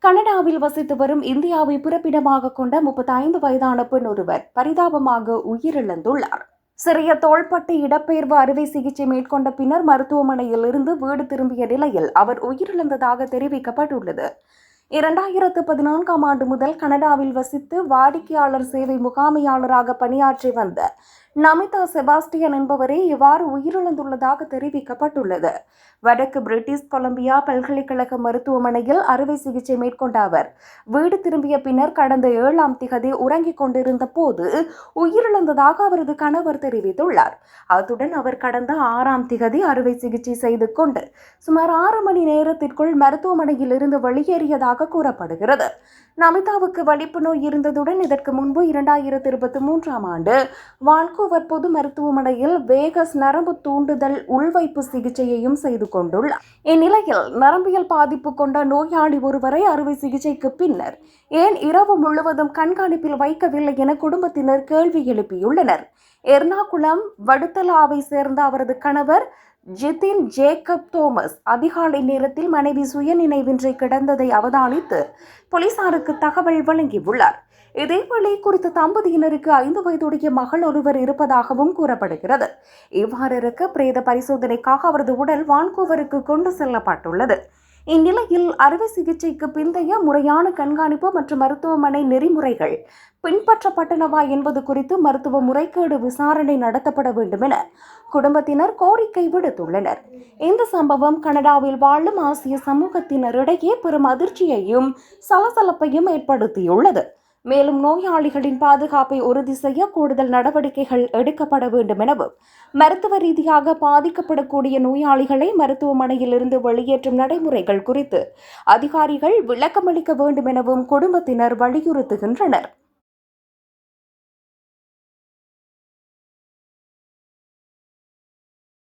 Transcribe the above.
கனடாவில் வசித்து வரும் இந்தியாவை பிறப்பிடமாக கொண்ட 35 வயதான பெண் ஒருவர் பரிதாபமாக உயிரிழந்துள்ளார். சிறிய தோள்பட்டை இடப்பெயர்வு அறுவை சிகிச்சை மேற்கொண்ட பின்னர் மருத்துவமனையில் இருந்து வீடு திரும்பிய நிலையில் அவர் உயிரிழந்ததாக தெரிவிக்கப்பட்டுள்ளது. 2014ஆம் ஆண்டு முதல் கனடாவில் வசித்து வாடிக்கையாளர் சேவை முகாமையாளராக பணியாற்றி வந்த நமிதா செபாஸ்டியன் என்பவரே இவ்வாறு உயிரிழந்துள்ளதாக தெரிவிக்கப்பட்டுள்ளது. வடக்கு பிரிட்டிஷ் கொலம்பியா பல்கலைக்கழக மருத்துவமனையில் அறுவை சிகிச்சை மேற்கொண்ட அவர் வீடு திரும்பிய பின்னர் கடந்த 7ஆம் திகதி உறங்கிக் கொண்டிருந்த போது உயிரிழந்ததாக அவரது கணவர் தெரிவித்துள்ளார். அத்துடன் அவர் கடந்த 6ஆம் திகதி அறுவை சிகிச்சை செய்து கொண்டு சுமார் 6 மணி நேரத்திற்குள் மருத்துவமனையில் இருந்து வெளியேறியதாக கூறப்படுகிறது. நமிதாவுக்கு வலிப்பு நோய் இருந்ததுடன் இதற்கு முன்பு 2023ஆம் ஆண்டு வான்கூவர் பொது மருத்துவமனையில் வேகஸ் நரம்பு தூண்டுதல் உள்வைப்பு சிகிச்சையையும் செய்து கொண்டுள்ளார். இந்நிலையில் நரம்பியல் பாதிப்பு கொண்ட நோயாளி ஒருவரை அறுவை சிகிச்சைக்கு பின்னர் ஏன் இரவு முழுவதும் கண்காணிப்பில் வைக்கவில்லை என குடும்பத்தினர் கேள்வி எழுப்பியுள்ளனர். எர்ணாகுளம் வடுத்தலாவை சேர்ந்த அவரது கணவர் ஜிதின் ஜேக்கப் தோமஸ் அதிகாலை நேரத்தில் மனைவி சுயநினைவின்றி கிடந்ததை அவதானித்து போலீசாருக்கு தகவல் வழங்கியுள்ளார். இதேவேளை குறித்த தம்பதியினருக்கு 5 வயதுடைய மகள் ஒருவர் இருப்பதாகவும் கூறப்படுகிறது. இவ்வாறு இருக்க பிரேத பரிசோதனைக்காக அவரது உடல் வான்கூவருக்கு கொண்டு செல்லப்பட்டுள்ளது. இந்நிலையில் அறுவை சிகிச்சைக்கு பிந்தைய முறையான கண்காணிப்பு மற்றும் மருத்துவமனை நெறிமுறைகள் பின்பற்றப்பட்டனவா என்பது குறித்து மருத்துவ முறைகேடு விசாரணை நடத்தப்பட வேண்டும் என குடும்பத்தினர் கோரிக்கை விடுத்துள்ளனர். இந்த சம்பவம் கனடாவில் வாழும் ஆசிய சமூகத்தினரிடையே பெரும் அதிர்ச்சியையும் சலசலப்பையும் ஏற்படுத்தியுள்ளது. மேலும் நோயாளிகளின் பாதுகாப்பை உறுதி செய்ய கூடுதல் நடவடிக்கைகள் எடுக்கப்பட வேண்டும் எனவும் மருத்துவ ரீதியாக பாதிக்கப்படக்கூடிய நோயாளிகளை மருத்துவமனையில் இருந்து வெளியேற்றும் நடைமுறைகள் குறித்து அதிகாரிகள் விளக்கமளிக்க வேண்டும் எனவும் குடும்பத்தினர் வலியுறுத்துகின்றனர்.